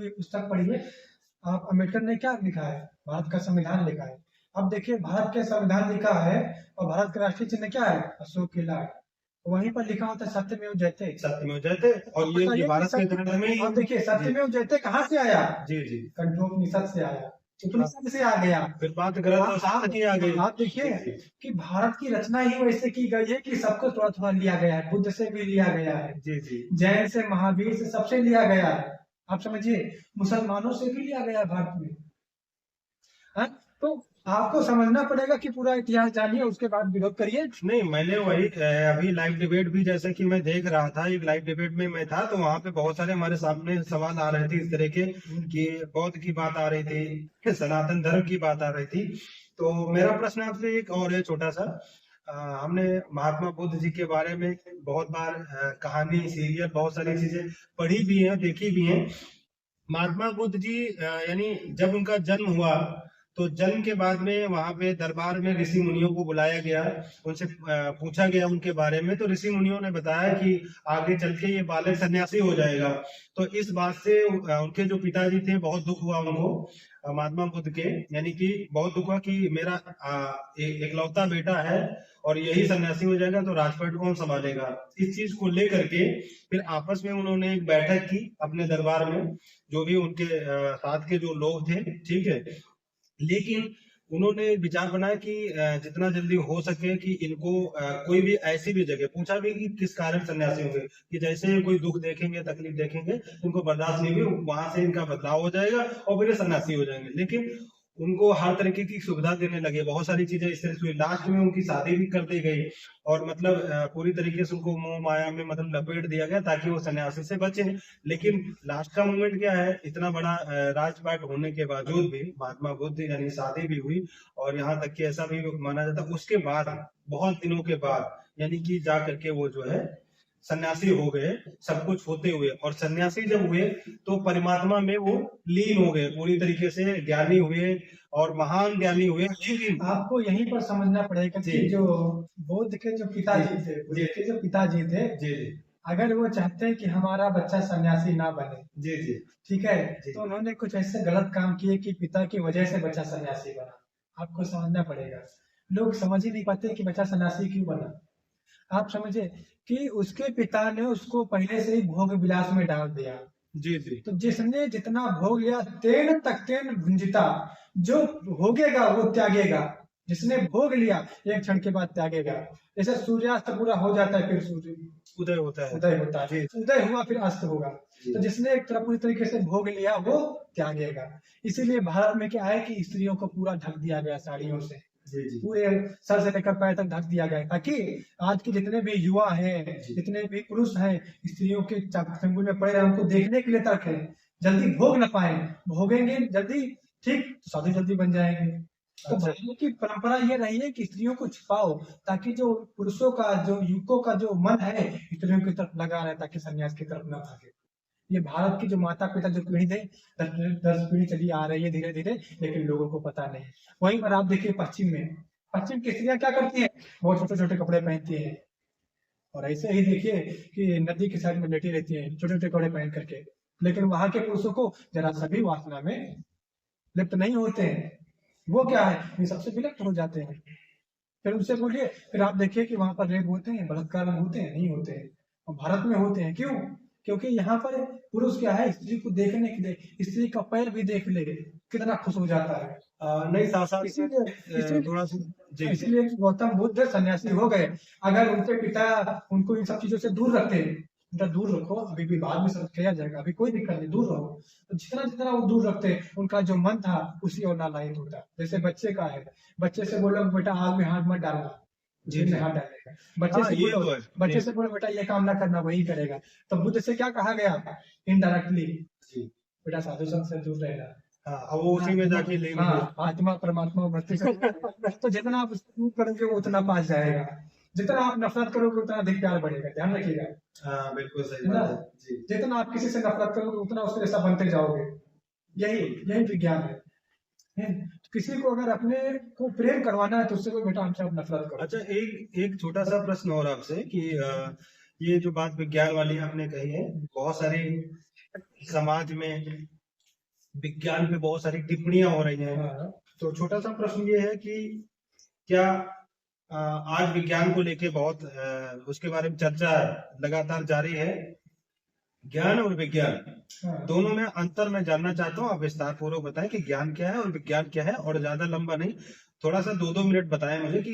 कोई पुस्तक पढ़िए, आप अम्बेडकर ने क्या लिखा है, भारत का संविधान लिखा है। अब देखिए भारत का संविधान लिखा है और भारत का राष्ट्रीय चिन्ह क्या है, अशोक की लाट। वहीं पर लिखा होता है सत्यमेव जयते। सत्यमेव जयते। और अब ये बताइए भारत के सत्य, ग्रंथ में ही। अब देखिए सत्यमेव जयते कहाँ से आया, जी जी, कठोपनिषद से आया, उपनिषद से आ गया। फिर बात ग्रंथ आप नहीं आ गई। आप देखिए कि भारत की रचना ही वैसे की गई है कि सबको थोड़ा थोड़ा लिया गया है, बुद्ध से भी लिया गया है, जी जी, जैन से, महावीर से, सबसे लिया गया है। आप समझिए मुसलमानों से भी लिया गया है भारत में। हाँ? तो आपको समझना पड़ेगा कि पूरा इतिहास जानिए, उसके बाद विरोध करिए। नहीं मैंने वही अभी लाइव डिबेट भी जैसे कि मैं देख रहा था, एक लाइव डिबेट में मैं था, तो वहां पे बहुत सारे हमारे सामने सवाल आ रहे थे इस तरह के कि बौद्ध की बात आ रही थी, सनातन धर्म की बात आ रही थी। तो मेरा प्रश्न आपसे एक और है छोटा सा। हमने महात्मा बुद्ध जी के बारे में बहुत बार कहानी, सीरियल, बहुत सारी चीजें पढ़ी भी हैं, देखी भी हैं। महात्मा बुद्ध जी यानी जब उनका जन्म हुआ तो जन्म के बाद में वहां पे दरबार में ऋषि मुनियों को बुलाया गया, उनसे पूछा गया उनके बारे में। तो ऋषि मुनियों ने बताया कि आगे चल के ये बालक सन्यासी हो जाएगा। तो इस बात से उनके जो पिताजी थे बहुत दुख हुआ उनको, महात्मा बुद्ध के, यानी कि बहुत दुख हुआ कि मेरा एकलौता बेटा है और यही सन्यासी हो जाएगा तो राजपाट कौन संभालेगा। इस चीज को लेकर के फिर आपस में उन्होंने एक बैठक की अपने दरबार में, जो भी उनके साथ के जो लोग थे, ठीक है। लेकिन उन्होंने विचार बनाया कि जितना जल्दी हो सके कि इनको कोई भी ऐसी भी जगह, पूछा भी कि किस कारण सन्यासी होंगे, कि जैसे कोई दुख देखेंगे, तकलीफ देखेंगे, इनको बर्दाश्त नहीं हुई, वहां से इनका बदलाव हो जाएगा और फिर ये सन्यासी हो जाएंगे। लेकिन उनको हर तरीके की सुविधा देने लगे, बहुत सारी चीजें इस तरह से हुई। लास्ट में उनकी शादी भी कर दी गई और मतलब पूरी तरीके से उनको मोह माया में मतलब लपेट दिया गया ताकि वो सन्यासी से बचे। लेकिन लास्ट का मोमेंट क्या है, इतना बड़ा राजपाट होने के बावजूद भी महात्मा बुद्ध यानी शादी भी हुई और यहाँ तक कि ऐसा भी माना जाता उसके बाद बहुत दिनों के बाद यानी कि जा करके वो जो है सन्यासी हो गए, सब कुछ होते हुए। और सन्यासी जब हुए तो परमात्मा में वो लीन हो गए, पूरी तरीके से ज्ञानी हुए और महान ज्ञानी हुए। लेकिन आपको यहीं पर समझना पड़ेगा कि जो बुद्ध के जो पिताजी थे, बुद्ध के जो पिताजी थे, जी अगर वो चाहते हैं कि हमारा बच्चा सन्यासी ना बने, जी जी, ठीक है, तो उन्होंने कुछ ऐसे गलत काम किए कि पिता की वजह से बच्चा सन्यासी बना। आपको समझना पड़ेगा, लोग समझ ही नहीं पाते कि बच्चा सन्यासी क्यों बना। आप समझे कि उसके पिता ने उसको पहले से ही भोग विलास में डाल दिया। जी जी, तो जिसने जितना भोग लिया, तेन तक तेन भुंजिता, जो भोगेगा वो त्यागेगा। जिसने भोग लिया एक क्षण के बाद त्यागेगा। जैसे सूर्यास्त पूरा हो जाता है फिर सूर्य उदय होता है, उदय होता है, उदय हुआ फिर अस्त होगा। तो जिसने एक तरह पूरी तरीके से भोग लिया वो त्यागेगा। इसीलिए भारत में क्या है कि स्त्रियों को पूरा ढक दिया गया साड़ियों से, पूरे सर से लेकर पैर तक ढक दिया गया, ताकि आज के जितने भी युवा हैं, जितने भी पुरुष हैं, स्त्रियों के चंगुल में पड़े रहे, उनको देखने के लिए तक है, जल्दी भोग न पाए, भोगेंगे जल्दी ठीक तो साधु जल्दी बन जाएंगे। तो भारत की परंपरा ये रही है कि स्त्रियों को छिपाओ, ताकि जो पुरुषों का, जो युवकों का जो मन है स्त्रियों की तरफ लगा रहे, ताकि सन्यास की तरफ न भागे। ये भारत की जो माता पिता जो पीढ़ी थे, 10 पीढ़ी चली आ रही है धीरे धीरे, लेकिन लोगों को पता नहीं। वहीं पर आप देखिए पश्चिम में, पश्चिम की स्त्रियां क्या करती हैं, बहुत छोटे छोटे कपड़े पहनती हैं, और ऐसे ही देखिए कि नदी के साइड में लेटी रहती हैं छोटे छोटे कपड़े पहन करके। लेकिन वहां के पुरुषों को जरा सभी वासना में लिप्त नहीं होते हैं। वो क्या है, ये सबसे विलुप्त हो जाते हैं। फिर उनसे बोलिए, फिर आप देखिए कि वहां पर रेप होते हैं, बलात्कार होते हैं, नहीं होते हैं। और भारत में होते हैं, क्यों? क्योंकि यहाँ पर पुरुष क्या है, स्त्री को देखने के लिए स्त्री का पैर भी देख ले कितना खुश हो जाता है। नहीं साथ इसीलिए थोड़ा सा जी, इसलिए गौतम बुद्ध सन्यासी हो गए। अगर उनके पिता उनको इन सब चीजों से दूर रखते, बेटा दूर रखो, अभी भी बाद में सब किया जाएगा, अभी कोई दिक्कत नहीं, दूर रहो, तो जितना जितना वो दूर रखते, उनका जो मन था उसी और नालायक होता। जैसे बच्चे का है, बच्चे से बोलो बेटा आग में हाथ मत डालना, जी में हाथ डालेगा। बच्चे से बोलो बेटा ये काम ना करना, वही करेगा। तो बुद्ध से क्या कहा गया इनडायरेक्टली, बेटा साधु संग से दूर रहना। अब वो उसी में जाके लेंगे। आत्मा परमात्मा तो जितना आप करोगे वो उतना पास जाएगा, जितना आप नफरत करोगे उतना अधिक प्यार बढ़ेगा, ध्यान रखिएगा। हाँ बिल्कुल सही बात है जी। जितना आप किसी से नफरत करोगे उतना उसके जैसा बनते जाओगे, यही विज्ञान है। तो किसी को अगर अपने को प्रेम करवाना है तो उससे कोई बेटा हमसे आप नफरत करो। अच्छा, एक छोटा सा प्रश्न और आपसे कि ये जो बात विज्ञान वाली आपने कही है, बहुत सारी समाज में विज्ञान पे बहुत सारी टिप्पणियां हो रही हैं। हाँ तो छोटा सा प्रश्न ये है कि क्या आज विज्ञान को लेके बहुत उसके बारे में चर्चा लगातार जारी है। ज्ञान और विज्ञान हाँ। दोनों में अंतर मैं जानना चाहता हूँ, आप विस्तार पूर्वक बताएं कि ज्ञान क्या है और विज्ञान क्या है, और ज्यादा लंबा नहीं, थोड़ा सा 2-2 मिनट बताएं मुझे कि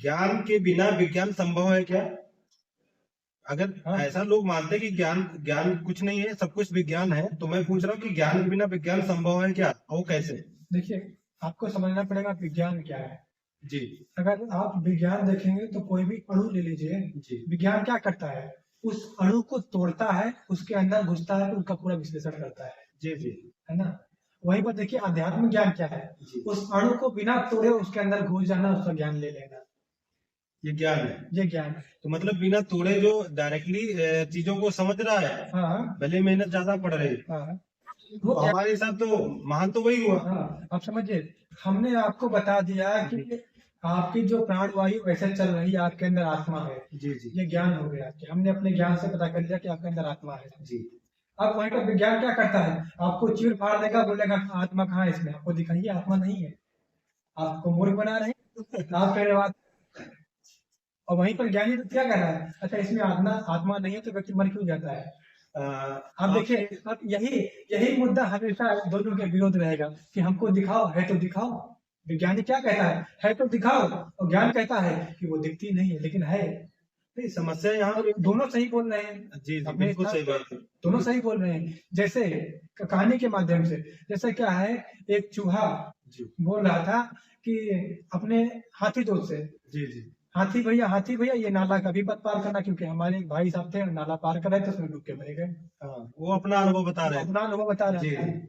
ज्ञान के बिना विज्ञान संभव है क्या। अगर हाँ। ऐसा लोग मानते हैं कि ज्ञान ज्ञान कुछ नहीं है, सब कुछ विज्ञान है, तो मैं पूछ रहा हूँ कि ज्ञान के बिना विज्ञान संभव है क्या, वो कैसे। देखिए, आपको समझना पड़ेगा विज्ञान क्या है। जी अगर आप विज्ञान देखेंगे तो कोई भी अणु ले लीजिए, जी विज्ञान क्या करता है, उस अणु को तोड़ता है, उसके अंदर घुसता है, उसका पूरा विश्लेषण करता है जी जी है ना। वहीं पर देखिए आध्यात्मिक ज्ञान क्या है, जी, उस अणु को बिना तोड़े उसके अंदर घुस जाना, उसका ज्ञान ले लेना, ये ज्ञान है। ये ज्ञान है। तो मतलब बिना तोड़े जो डायरेक्टली चीजों को समझ रहा है, हाँ भले मेहनत ज्यादा पड़ रही है, हाँ, तो वो हमारे हिसाब तो महान तो वही हुआ। हाँ, आप समझिए, हमने आपको बता दिया कि आपकी जो प्राणवायु वैसे चल रही है, आपके अंदर आत्मा है, जी जी ये ज्ञान हो गया कि हमने अपने ज्ञान से पता कर लिया कि आपके अंदर आत्मा है। जी अब वहीं पर विज्ञान क्या करता है, आपको चीर फाड़ देगा, बोलेगा आत्मा कहाँ है इसमें, आपको दिखाइए आत्मा नहीं है, आपको मूर्ख बना रहे हैं, आप कह रहे हो और वहीं पर ज्ञानी तो क्या कर रहा है, अच्छा इसमें आत्मा आत्मा नहीं है तो व्यक्ति मर क्यों जाता है। आप देखिए, अब यही यही मुद्दा हमेशा दोनों के विरोध रहेगा कि हमको दिखाओ, है तो दिखाओ। विज्ञानी क्या कहता है तो दिखाओ, और ज्ञान कहता है कि वो दिखती नहीं है लेकिन है। नहीं, समस्या यहाँ दोनों सही बोल रहे हैं, जी जी अपने बिल्कुल हिसाब सही से बात है। दोनों सही बोल रहे हैं। जैसे कहानी के माध्यम से, जैसे क्या है, एक चूहा जी बोल रहा था कि अपने हाथी दोस्त से, जी जी हाथी भैया ये नाला कभी मत पार करना, क्योंकि हमारे एक भाई साहब थे नाला पार कर रहे थे, उसमें डूब के मर गए। हाँ, वो अपना अनुभव बता रहे हैं। अपना अनुभव बता रहे जी हैं। जी